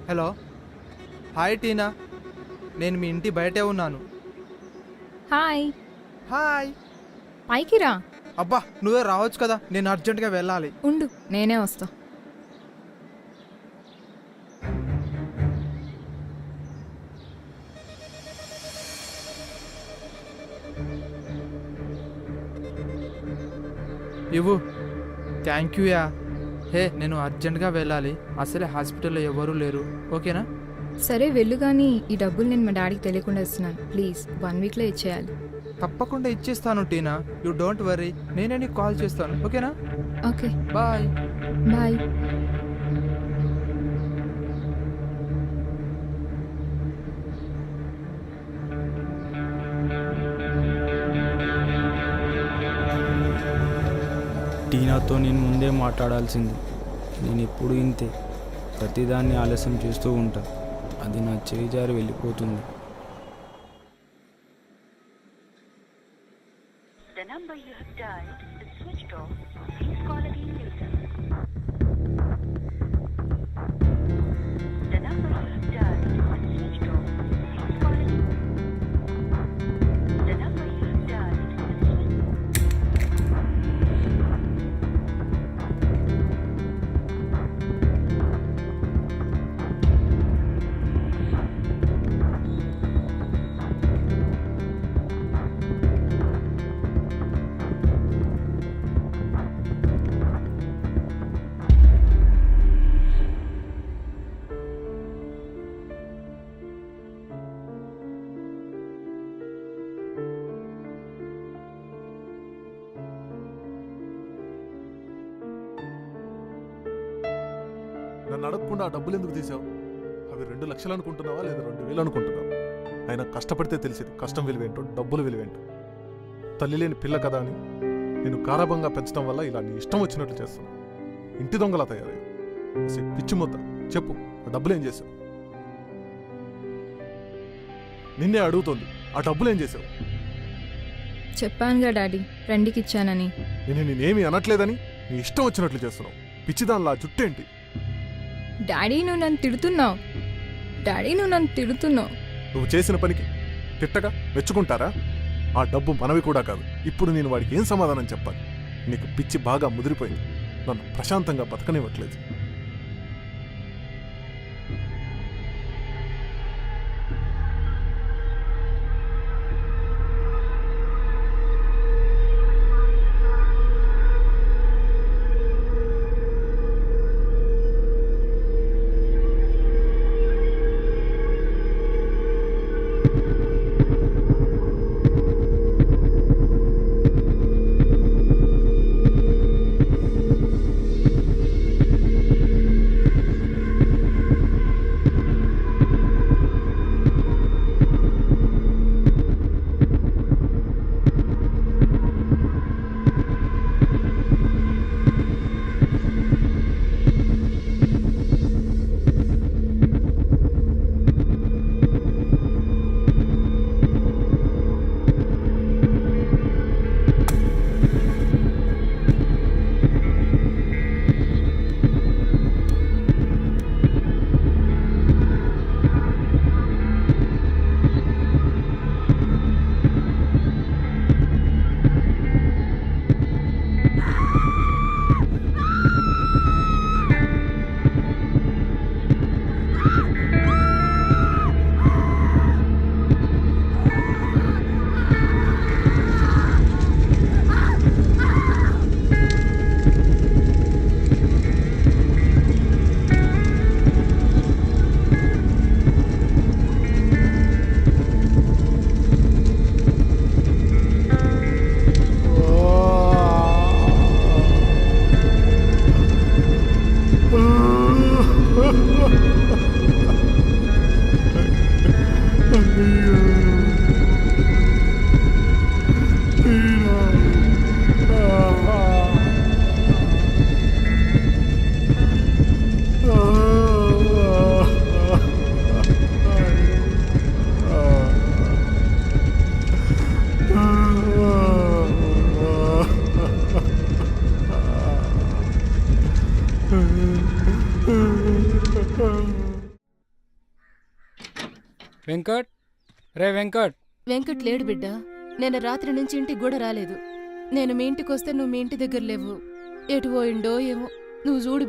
Hello, hi టీనా. నేను మీ ఇంటి బయటే ఉన్నాను. హాయ్. హాయ్. పైకి రా. అబ్బా, నువ్వే రావచ్చు కదా, నేను అర్జెంటుగా వెళ్ళాలి. ఉండు, నేనే వస్తా. ఇవ్వు. Thank you yeah. హే, నేను అర్జెంటుగా వెళ్ళాలి. అసలే హాస్పిటల్లో ఎవరూ లేరు. ఓకేనా? సరే వెళ్ళు, కానీ ఈ డబ్బులు నేను మా డాడీకి తెలియకుండా ఇస్తున్నాను. ప్లీజ్ 1 వీక్లో ఇచ్చేయాలి. తప్పకుండా ఇచ్చేస్తాను టీనా. You don't worry. నేనే నీకు కాల్ చేస్తాను. ఓకేనా? Okay, bye. బాయ్. టీనాతో నేను ముందే మాట్లాడాల్సింది. నేను ఎప్పుడు ఇంతే, ప్రతిదాన్ని ఆలస్యం చేస్తూ ఉంటా. అది నా చేయి జారి వెళ్ళిపోతుంది. The number you have dialed is switched off. Please call again later. The number you have dialed is switched off. Please call again. The number you have dialed is switched off. నన్ను అడగకుండా ఆ డబ్బులు ఎందుకు తీసావు? అవి 2 లక్షలు అనుకుంటున్నావా లేదా 2,000 అనుకుంటున్నావా? ఆయన కష్టపడితే తెలిసేది కష్టం విలువేంటో, డబ్బులు విలువేంటో. తల్లి లేని పిల్ల కదా అని నేను గారాబంగా పెంచడం వల్ల ఇలా నీ ఇష్టం వచ్చినట్లు చేస్తున్నావు. ఇంటి దొంగలా తయారయ్యావు. పిచ్చి ముద్ద. చెప్పు, ఆ డబ్బులు ఏం చేసావు? నిన్నే అడుగుతోంది, ఆ డబ్బులు ఏం చేసావు? చెప్పానుగా డాడీ, ఫ్రెండ్కి ఇచ్చానని. నేను నేనేమీ అనట్లేదని నీ ఇష్టం వచ్చినట్లు చేస్తున్నావు. పిచ్చిదానిలా జుట్టేంటి? డాడీ నువ్వు నన్ను తిడుతున్నావు. డాడీ నువ్వు నన్ను తిడుతున్నావు. నువ్వు చేసిన పనికి తిట్టగా మెచ్చుకుంటారా? ఆ డబ్బు మనవి కూడా కాదు. ఇప్పుడు నేను వాడికి ఏం సమాధానం చెప్పాలి? నీకు పిచ్చి బాగా ముదిరిపోయింది. నన్ను ప్రశాంతంగా బతకనివ్వట్లేదు. వెంకట్ రే వెంకట్. వెంకట్ లేడు బిడ్డ. నేను రాత్రి నుంచి ఇంటికి కూడా రాలేదు. నేను మీ ఇంటికి వస్తే నువ్వు మీ ఇంటి దగ్గర లేవు. ఎటు పోయిండో ఏమో. నువ్వు చూడు బిడ్డ.